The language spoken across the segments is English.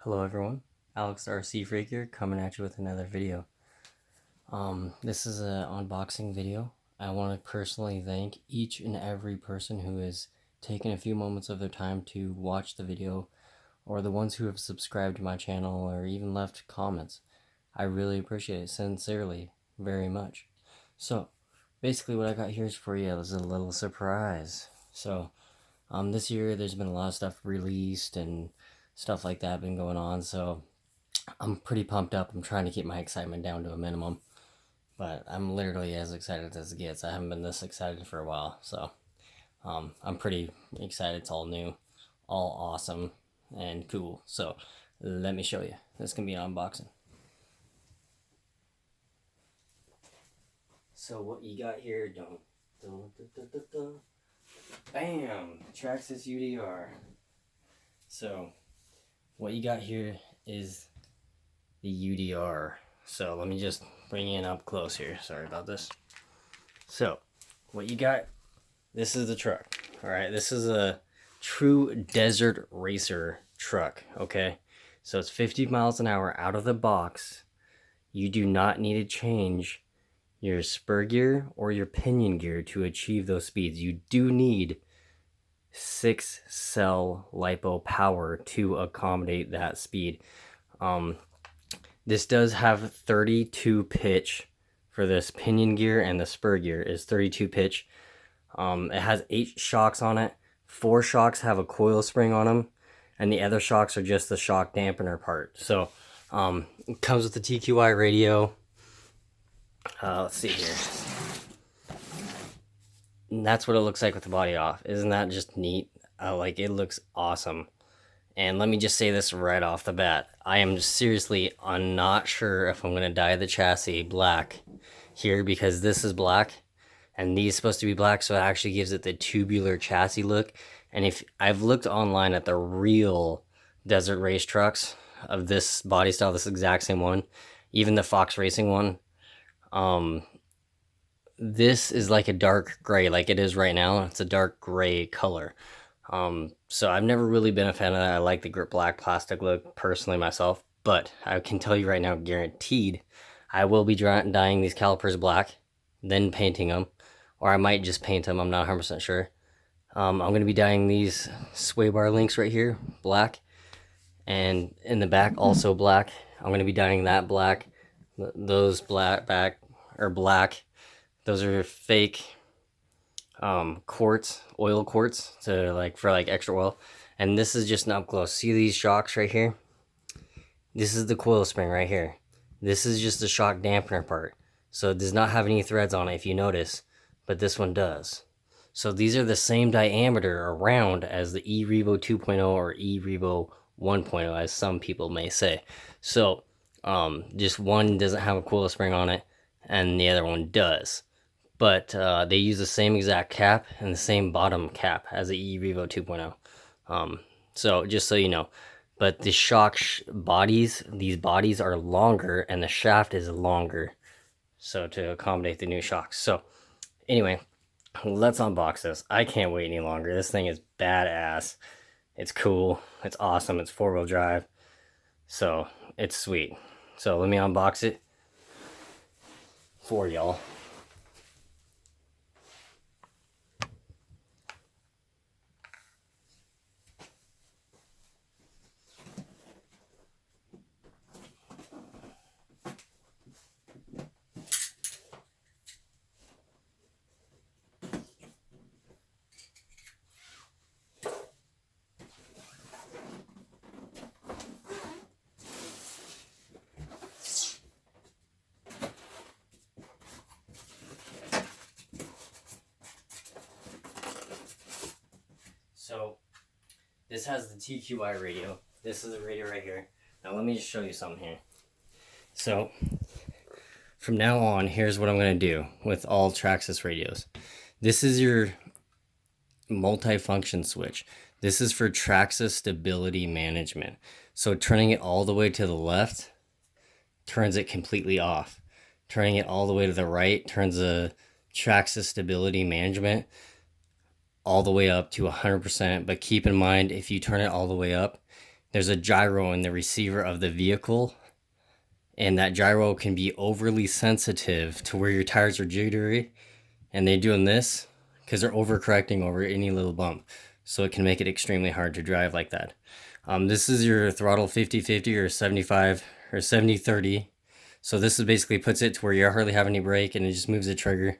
Hello everyone, Alex RC Freak here, coming at you with another video. This is an unboxing video. I want to personally thank each and every person who has taken a few moments of their time to watch the video, or the ones who have subscribed to my channel or even left comments. I really appreciate it, sincerely, very much. So, basically what I got here is for you is a little surprise. So, this year there's been a lot of stuff released and stuff like that been going on, so I'm pretty pumped up. I'm trying to keep my excitement down to a minimum, but I'm literally as excited as it gets. I haven't been this excited for a while, so I'm pretty excited. It's all new, all awesome, and cool. So let me show you. This can be an unboxing. So what you got here, bam, Traxxas UDR. So what you got here is the UDR. So let me just bring you in up close here. Sorry about this. So what you got, this is the truck. All right, this is a true desert racer truck. Okay, so it's 50 miles an hour out of the box. You do not need to change your spur gear or your pinion gear to achieve those speeds. You do need 6-cell LiPo power to accommodate that speed. This does have 32 pitch for this pinion gear, and the spur gear is 32 pitch. It has 8 shocks on it. 4 shocks have a coil spring on them, and the other shocks are just the shock dampener part. So it comes with the TQI radio. Let's see here. And that's what it looks like with the body off. Isn't that just neat? Like, it looks awesome. And let me just say this right off the bat. I am seriously, I'm not sure if I'm going to dye the chassis black here, because this is black and these supposed to be black, so it actually gives it the tubular chassis look. And if I've looked online at the real desert race trucks of this body style, this exact same one, even the Fox Racing one, this is like a dark gray, like it is right now. It's a dark gray color. So I've never really been a fan of that. I like the black plastic look personally myself, but I can tell you right now, guaranteed, I will be dyeing these calipers black, then painting them, or I might just paint them. I'm not 100% sure. I'm going to be dyeing these sway bar links right here black, and in the back also black. I'm going to be dyeing that black. Those black those are fake quartz, oil quartz, to for extra oil. And this is just an up close. See these shocks right here? This is the coil spring right here. This is just the shock dampener part. So it does not have any threads on it, if you notice, but this one does. So these are the same diameter around as the eRevo 2.0 or eRevo 1.0, as some people may say. So just one doesn't have a coil spring on it, and the other one does. But they use the same exact cap and the same bottom cap as the eRevo 2.0. So just so you know. But the shock bodies, these bodies are longer, and the shaft is longer, so to accommodate the new shocks. So anyway, let's unbox this. I can't wait any longer. This thing is badass. It's cool. It's awesome. It's 4-wheel drive. So it's sweet. So let me unbox it for y'all. So this has the TQI radio. This is the radio right here. Now let me just show you something here. So from now on, here's what I'm going to do with all Traxxas radios. This is your multi-function switch. This is for Traxxas stability management. So turning it all the way to the left turns it completely off. Turning it all the way to the right turns the Traxxas stability management all the way up to 100%. But keep in mind, if you turn it all the way up, there's a gyro in the receiver of the vehicle, and that gyro can be overly sensitive to where your tires are jittery, and they're doing this because they're overcorrecting over any little bump. So it can make it extremely hard to drive like that. This is your throttle 50-50 or 75 or 70-30. So this is basically puts it to where you hardly have any brake, and it just moves the trigger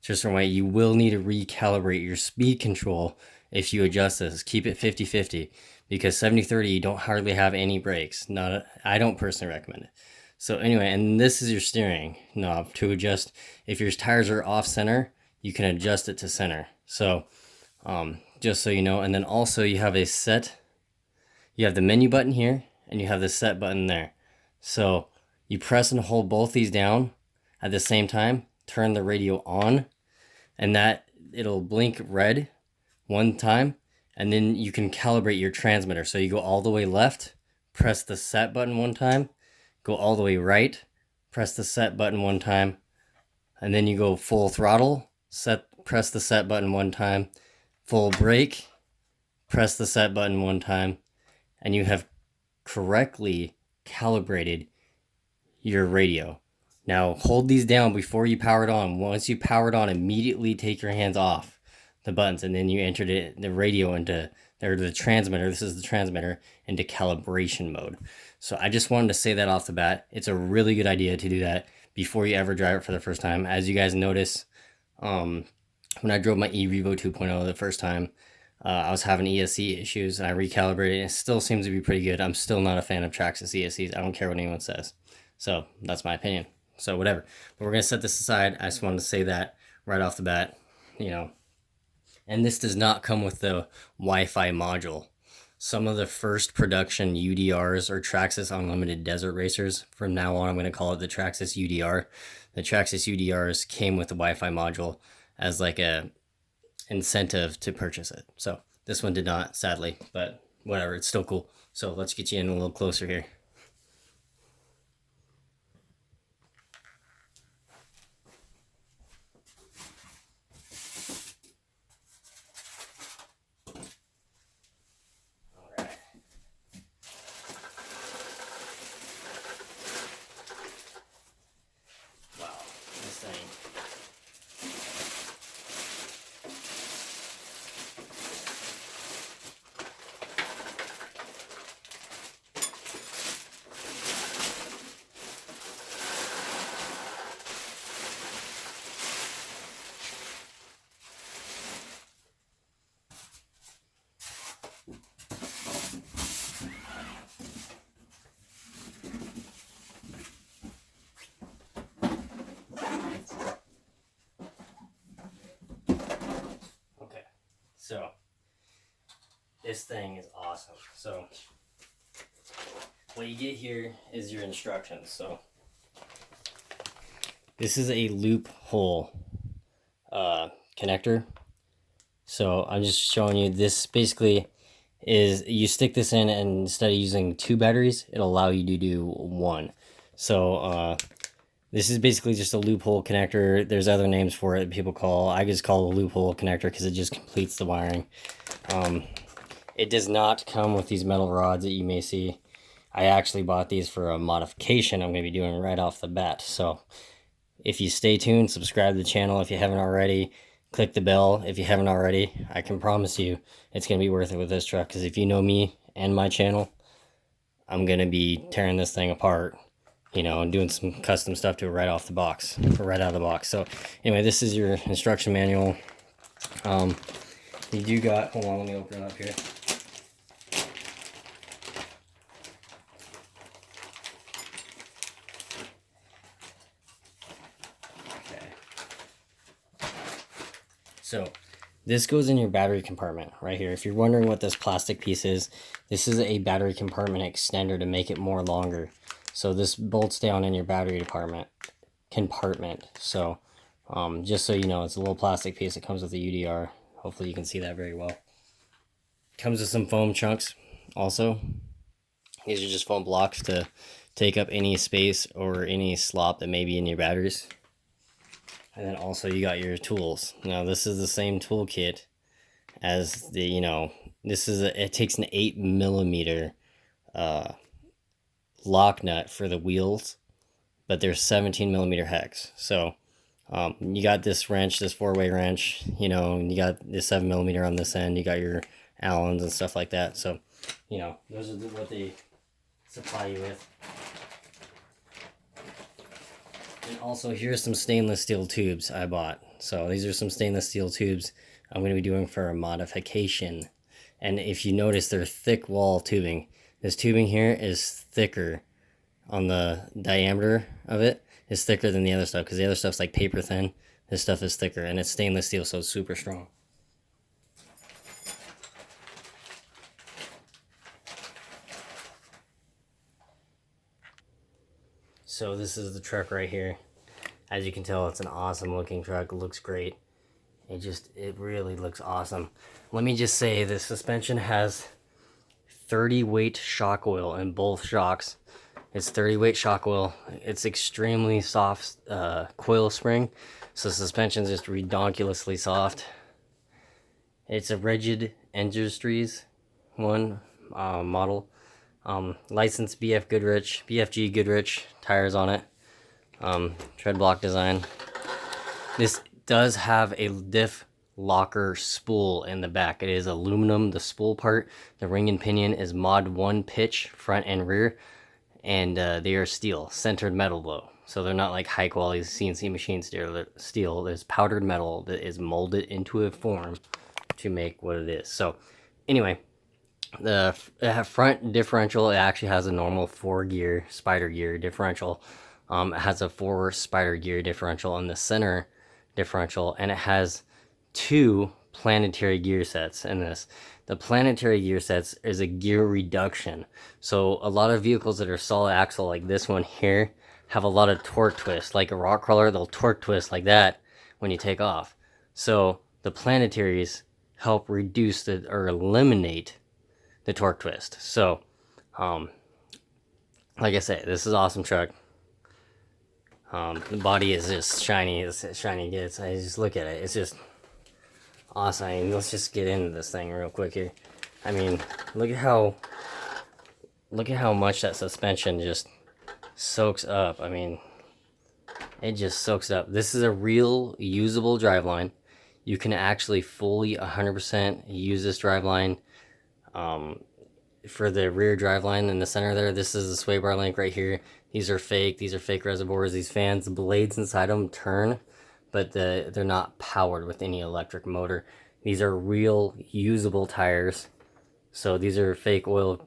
just from way. You will need to recalibrate your speed control if you adjust this. Keep it 50-50 because 70-30 you don't hardly have any brakes. I don't personally recommend it. So anyway, and this is your steering knob to adjust. If your tires are off center, you can adjust it to center. So just so you know, and then also you have you have the menu button here and you have the set button there. So you press and hold both these down at the same time, turn the radio on, and that it'll blink red one time, and then you can calibrate your transmitter. So you go all the way left, press the set button one time, go all the way right, press the set button one time, and then you go full throttle, press the set button one time, full brake, press the set button one time, and you have correctly calibrated your radio. Now hold these down before you power it on. Once you power it on, immediately take your hands off the buttons, and then you entered the radio into, or the transmitter, this is the transmitter, into calibration mode. So I just wanted to say that off the bat. It's a really good idea to do that before you ever drive it for the first time. As you guys notice, when I drove my eRevo 2.0 the first time, I was having ESC issues, and I recalibrated, and it still seems to be pretty good. I'm still not a fan of Traxxas ESCs. I don't care what anyone says. So that's my opinion. So whatever. But we're going to set this aside. I just wanted to say that right off the bat, And this does not come with the Wi-Fi module. Some of the first production UDRs are Traxxas Unlimited Desert Racers. From now on, I'm going to call it the Traxxas UDR. The Traxxas UDRs came with the Wi-Fi module as like a incentive to purchase it. So this one did not, sadly, but whatever, it's still cool. So let's get you in a little closer here. So this thing is awesome. So what you get here is your instructions. So this is a loop hole connector. So I'm just showing you, this basically is, you stick this in, and instead of using 2 batteries, it'll allow you to do 1. So this is basically just a loophole connector. There's other names for it people call. I just call it a loophole connector because it just completes the wiring. It does not come with these metal rods that you may see. I actually bought these for a modification I'm going to be doing right off the bat. So if you stay tuned, subscribe to the channel if you haven't already. Click the bell if you haven't already. I can promise you it's going to be worth it with this truck, because if you know me and my channel, I'm going to be tearing this thing apart, and doing some custom stuff to it right off the box, or right out of the box. So anyway, this is your instruction manual. You do got, hold on, let me open it up here. Okay. So this goes in your battery compartment right here. If you're wondering what this plastic piece is, this is a battery compartment extender to make it more longer. So this bolts down in your battery compartment. So just so you know, it's a little plastic piece that comes with the UDR. Hopefully you can see that very well. Comes with some foam chunks also. These are just foam blocks to take up any space or any slop that may be in your batteries. And then also you got your tools. Now this is the same toolkit as the, it takes an 8mm uh, lock nut for the wheels, but they're 17mm hex. So you got this wrench, this 4-way wrench, you know, and you got this 7mm on this end. You got your Allens and stuff like that. So, you know, those are what they supply you with. And also, here's some stainless steel tubes I bought. So these are some stainless steel tubes I'm going to be doing for a modification. And if you notice, they're thick wall tubing. This tubing here is thicker on the diameter of it. Is thicker than the other stuff, because the other stuff's like paper thin. This stuff is thicker, and it's stainless steel, so it's super strong. So this is the truck right here. As you can tell, it's an awesome looking truck. It looks great. It really looks awesome. Let me just say, the suspension has 30 weight shock oil in both shocks. It's 30 weight shock oil. It's extremely soft coil spring, so suspension's just redonkulously soft. It's a Rigid Industries one model. Licensed BFG Goodrich tires on it. Tread block design. This does have a diff locker spool in the back. It is aluminum, the spool part. The ring and pinion is Mod 1 pitch, front and rear. And they are steel, centered metal though. So they're not like high quality CNC machine steel. There's powdered metal that is molded into a form to make what it is. So anyway, the front differential, it actually has a normal 4-gear spider gear differential. It has a 4 spider gear differential in the center differential, and it has 2 planetary gear sets in this. The planetary gear sets is a gear reduction. So a lot of vehicles that are solid axle, like this one here, have a lot of torque twist. Like a rock crawler, they'll torque twist like that when you take off. So the planetaries help reduce or eliminate the torque twist. So, like I say, this is an awesome truck. The body is just shiny as shiny gets. I just look at it. It's just awesome. I mean, let's just get into this thing real quick here. I mean, look at how much that suspension just soaks up. I mean, it just soaks up. This is a real usable driveline. You can actually fully 100% use this driveline. For the rear driveline in the center there, this is the sway bar link right here. These are fake reservoirs. These fans, the blades inside them turn, but they're not powered with any electric motor. These are real usable tires. So these are fake oil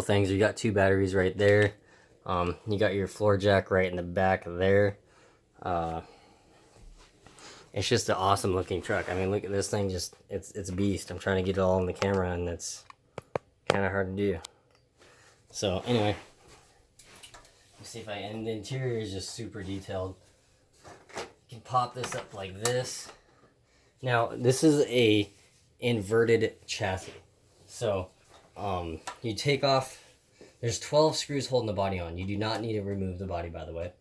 things. You got 2 batteries right there. You got your floor jack right in the back there. It's just an awesome looking truck. I mean, look at this thing, it's a beast. I'm trying to get it all on the camera, and it's kind of hard to do. So anyway, let's see and the interior is just super detailed. You can pop this up like this. Now this is a inverted chassis. So you take off, there's 12 screws holding the body on. You do not need to remove the body, by the way,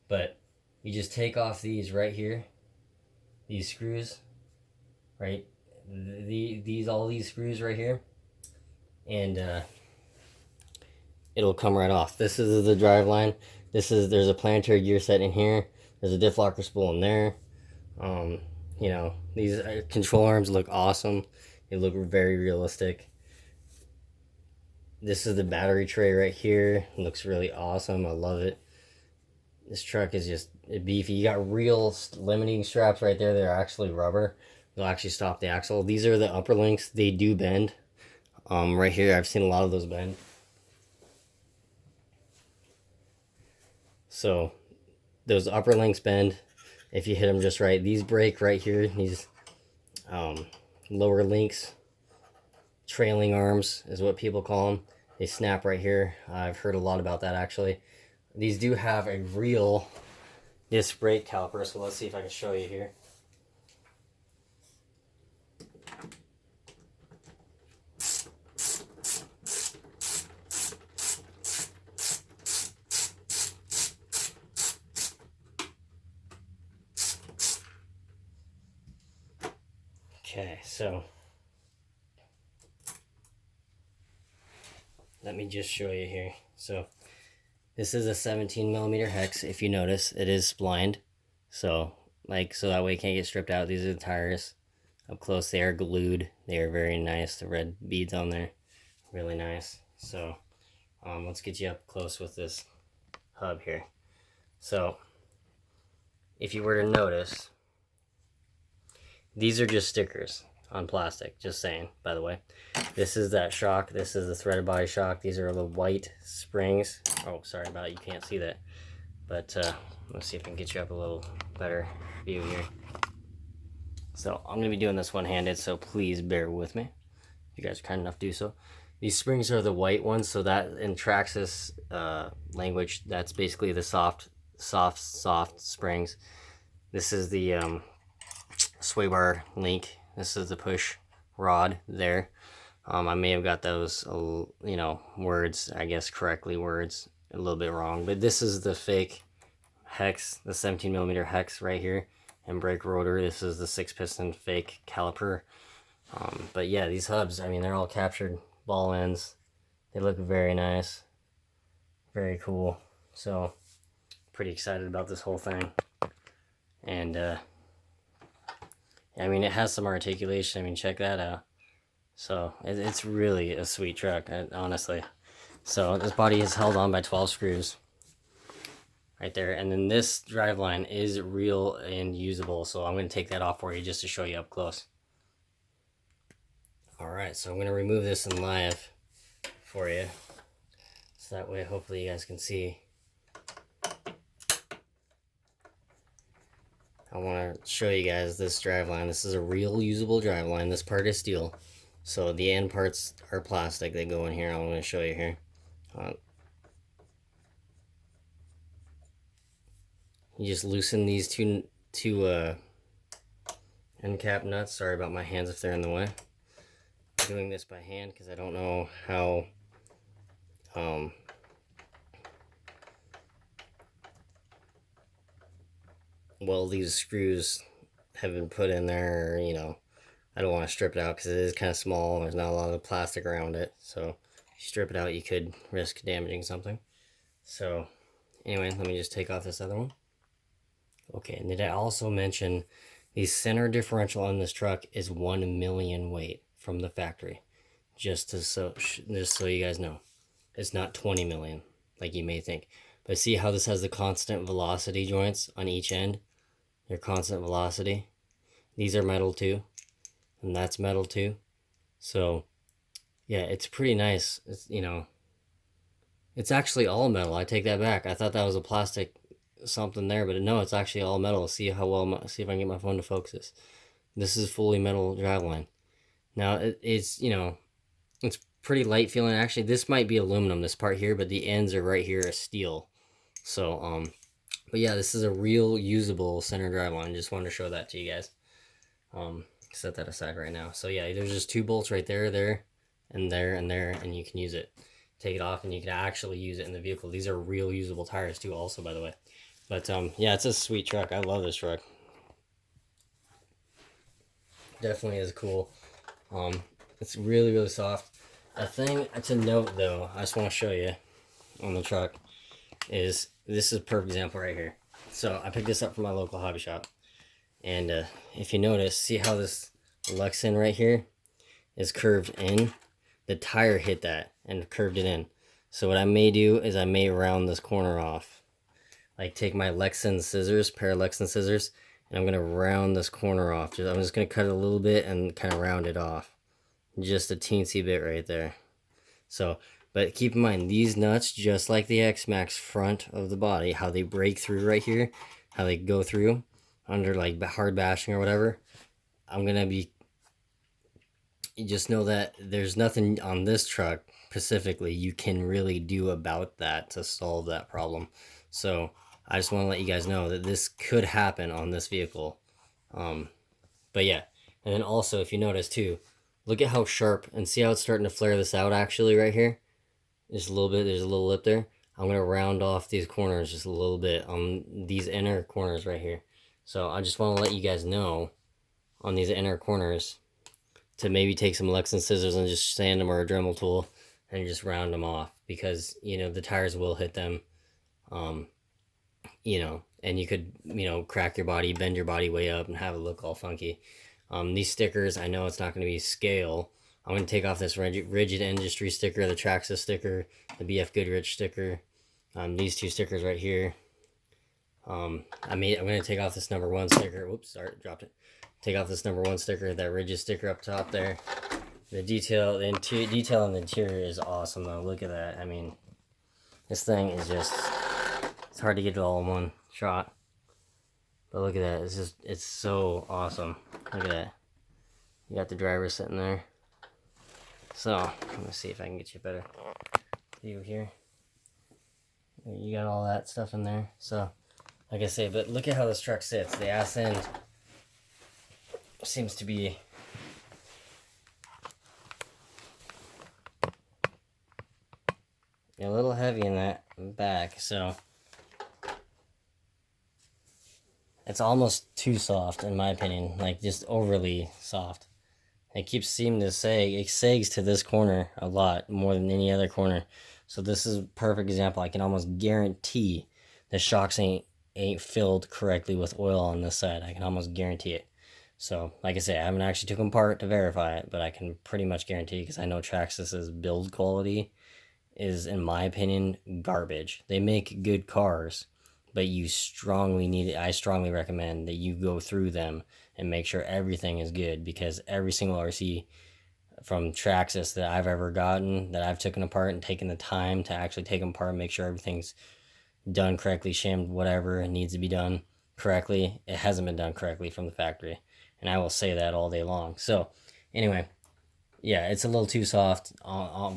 but you just take off these right here, these screws, right? All these screws right here, and it'll come right off. This is the driveline. There's a planetary gear set in here. There's a diff locker spool in there. You know, these control arms look awesome. They look very realistic. This is the battery tray right here. It looks really awesome. I love it. This truck is just beefy. You got real limiting straps right there. They're actually rubber. They'll actually stop the axle. These are the upper links. They do bend. Right here, I've seen a lot of those bend. So those upper links bend if you hit them just right. These break right here. These lower links, trailing arms is what people call them. They snap right here. I've heard a lot about that actually. These do have a real disc brake caliper, so let's see if I can show you here. Okay, so let me just show you here. So this is a 17 millimeter hex. If you notice, it is splined. So that way it can't get stripped out. These are the tires. Up close, they are glued. They are very nice. The red beads on there, really nice. So let's get you up close with this hub here. So if you were to notice, these are just stickers on plastic, just saying, by the way. This is that shock. This is the threaded body shock. These are the white springs. Oh, sorry about it. You can't see that. But let's see if I can get you up a little better view here. So I'm going to be doing this one-handed, so please bear with me. If you guys are kind enough to do so. These springs are the white ones, so that in Traxxas language, that's basically the soft springs. This is the sway bar link. This is the push rod there. I may have got those, words, I guess correctly, words a little bit wrong, but this is the fake hex, the 17 millimeter hex right here, and brake rotor. This is the 6-piston fake caliper. But yeah, these hubs, I mean, they're all captured ball ends. They look very nice, very cool. So pretty excited about this whole thing. And I mean, it has some articulation. I mean, check that out. So it's really a sweet truck, honestly. So this body is held on by 12 screws right there. And then this driveline is real and usable. So I'm going to take that off for you just to show you up close. All right, so I'm going to remove this in live for you. So that way, hopefully you guys can see. I want to show you guys this driveline. This is a real usable driveline. This part is steel. So the end parts are plastic. They go in here. I'm going to show you here. You just loosen these two end cap nuts. Sorry about my hands if they're in the way. I'm doing this by hand because I don't know how well these screws have been put in there. I don't want to strip it out because it is kind of small and there's not a lot of plastic around it. So if you strip it out, you could risk damaging something. So anyway, let me just take off this other one. Okay, and did I also mention the center differential on this truck is 1 million weight from the factory? Just so you guys know, it's not 20 million like you may think. But see how this has the constant velocity joints on each end? Your constant velocity. These are metal too, and that's metal too. So yeah, it's pretty nice. It's actually all metal. I take that back. I thought that was a plastic something there, but no, it's actually all metal. See if I can get my phone to focus. This is fully metal driveline. Now it's it's pretty light feeling. Actually, this might be aluminum, this part here, but the ends are right here are steel. So but yeah, this is a real usable center driveline. Just wanted to show that to you guys. Set that aside right now. So yeah, there's just 2 bolts right there, and there, and you can use it. Take it off and you can actually use it in the vehicle. These are real usable tires too, also, by the way. But yeah, it's a sweet truck. I love this truck. Definitely is cool. It's really, really soft. A thing to note though, I just want to show you on the truck is this is a perfect example right here. So I picked this up from my local hobby shop, and if you notice, see how this Lexan right here is curved in? The tire hit that and curved it in. So what I may do is I may round this corner off. Like take my Lexan scissors, pair of Lexan scissors, and I'm gonna round this corner off. I'm just gonna cut it a little bit and kind of round it off. Just a teensy bit right there. So, but keep in mind, these nuts, just like the X-Max front of the body, how they break through right here, how they go through under like hard bashing or whatever, you just know that there's nothing on this truck specifically you can really do about that to solve that problem. So I just want to let you guys know that this could happen on this vehicle. But yeah, and then also if you notice too, look at how sharp, and see how it's starting to flare this out actually right here? Just a little bit, there's a little lip there. I'm going to round off these corners just a little bit on these inner corners right here. So I just want to let you guys know on these inner corners to maybe take some Lexan scissors and just sand them, or a Dremel tool, and just round them off, because the tires will hit them. Um, and you could, crack your body, bend your body way up, and have it look all funky. These stickers, I know it's not going to be scale. I'm going to take off this rigid industry sticker, the Traxxas sticker, the BF Goodrich sticker, these two stickers right here. I'm going to take off this number 1 sticker. Whoops, sorry, dropped it. Take off this number 1 sticker, that rigid sticker up top there. The detail in the interior is awesome though. Look at that. I mean, this thing is just, it's hard to get it all in one shot. But look at that. It's so awesome. Look at that. You got the driver sitting there. So, let me see if I can get you a better view here. You got all that stuff in there. So, like I say, but look at how this truck sits. The ass end seems to be a little heavy in that back, so it's almost too soft in my opinion, like just overly soft. It keeps seeming to say it sags to this corner a lot more than any other corner. So this is a perfect example. I can almost guarantee the shocks ain't filled correctly with oil on this side. I can almost guarantee it. So like I say, I haven't actually took them apart to verify it, but I can pretty much guarantee, because I know Traxxas's build quality is, in my opinion, garbage. They make good cars, but I strongly recommend that you go through them and make sure everything is good, because every single RC from Traxxas that I've ever gotten, that I've taken apart and taken the time to actually take them apart, make sure everything's done correctly, shimmed, whatever needs to be done correctly, it hasn't been done correctly from the factory. And I will say that all day long. So, anyway, yeah, it's a little too soft,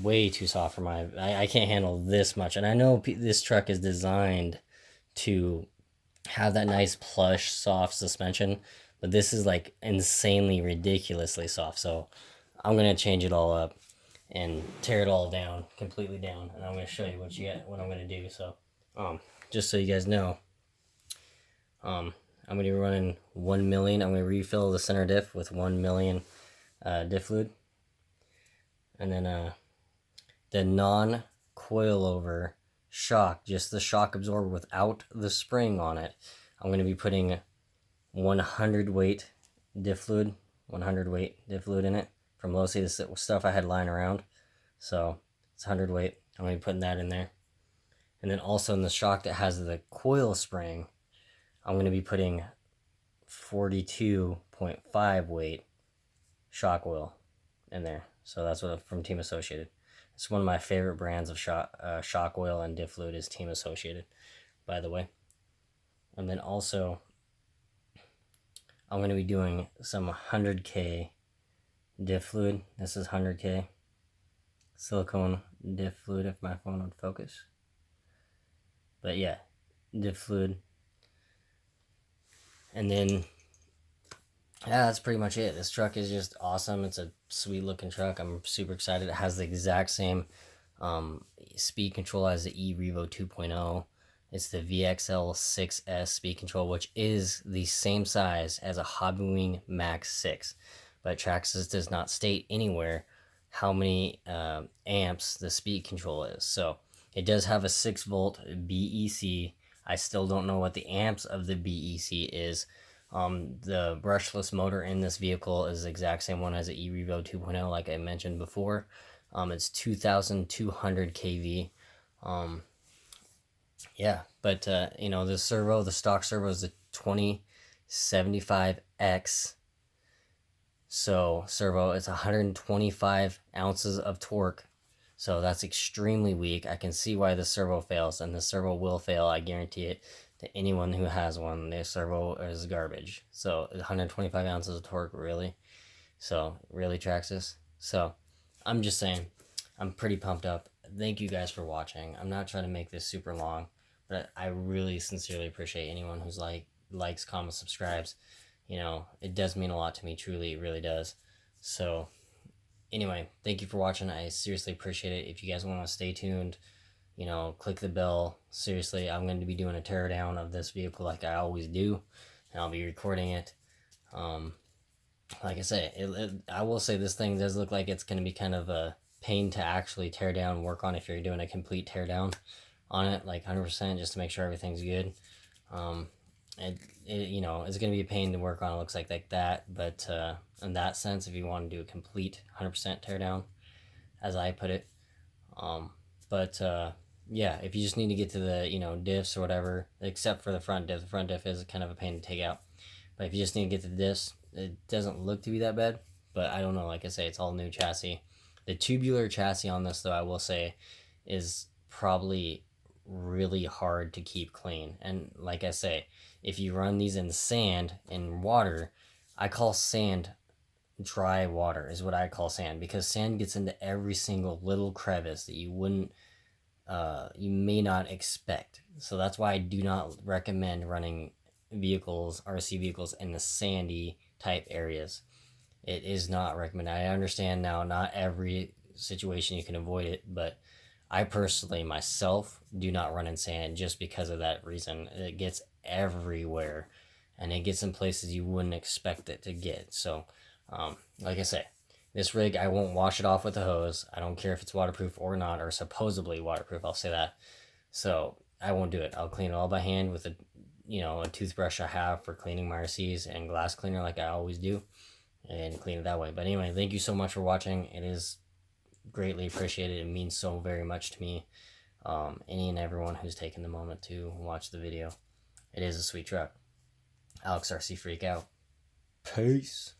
way too soft for I can't handle this much. And I know this truck is designed to have that nice plush soft suspension, but this is like insanely ridiculously soft. So I'm gonna change it all up and tear it all down, completely down, and I'm gonna show you what I'm gonna do. So just so you guys know, I'm gonna be running 1 million. I'm gonna refill the center diff with 1 million diff fluid. And then the non-coilover shock, just the shock absorber without the spring on it, I'm going to be putting 100 weight diff fluid, 100 weight diff fluid in it from Losi, this stuff I had lying around. So it's 100 weight. I'm going to be putting that in there. And then also in the shock that has the coil spring, I'm going to be putting 42.5 weight shock oil in there. So that's what from Team Associated. It's one of my favorite brands of shock oil and diff fluid is Team Associated, by the way. And then also, I'm going to be doing some 100K diff fluid. This is 100K silicone diff fluid, if my phone would focus. But yeah, diff fluid. And then, yeah, that's pretty much it. This truck is just awesome. It's a sweet looking truck. I'm super excited. It has the exact same speed control as the e-Revo 2.0. It's the VXL6S speed control, which is the same size as a Hobbywing Max 6. But Traxxas does not state anywhere how many amps the speed control is. So it does have a 6-volt BEC. I still don't know what the amps of the BEC is. The brushless motor in this vehicle is the exact same one as the e-Revo 2.0, like I mentioned before. It's 2,200 kV. Yeah, but the stock servo is the 2075X. So servo, it's 125 ounces of torque. So that's extremely weak. I can see why the servo fails, and the servo will fail. I guarantee it to anyone who has one. The servo is garbage. So 125 ounces of torque, really? So really, Traxxas? So I'm just saying, I'm pretty pumped up. Thank you guys for watching. I'm not trying to make this super long, but I really sincerely appreciate anyone who's likes, comments, subscribes. It does mean a lot to me, truly, it really does. So anyway, thank you for watching. I seriously appreciate it. If you guys want to stay tuned, click the bell. Seriously, I'm going to be doing a teardown of this vehicle like I always do, and I'll be recording it. Like I say, I will say this thing does look like it's going to be kind of pain to actually tear down and work on if you're doing a complete tear down on it, like 100%, just to make sure everything's good. You know, it's going to be a pain to work on. It looks like that, but in that sense, if you want to do a complete 100% tear down, as I put it, but yeah, if you just need to get to the, you know, diffs or whatever, except for the front diff is kind of a pain to take out. But if you just need to get to the diffs, it doesn't look to be that bad. But I don't know, like I say, it's all new chassis. The tubular chassis on this, though, I will say, is probably really hard to keep clean. And like I say, if you run these in sand and water, I call sand dry water is what I call sand, because sand gets into every single little crevice that you may not expect. So that's why I do not recommend running RC vehicles in the sandy type areas. It is not recommended. I understand now, not every situation you can avoid it, but I personally myself do not run in sand just because of that reason. It gets everywhere, and it gets in places you wouldn't expect it to get. So like I say, this rig, I won't wash it off with a hose. I don't care if it's waterproof or not, or supposedly waterproof, I'll say that. So I won't do it. I'll clean it all by hand with a, you know, a toothbrush I have for cleaning my RCs, and glass cleaner like I always do, and clean it that way. But anyway, thank you so much for watching. It is greatly appreciated. It means so very much to me. Any and everyone who's taken the moment to watch the video. It is a sweet truck. Alex RC Freak out. Peace.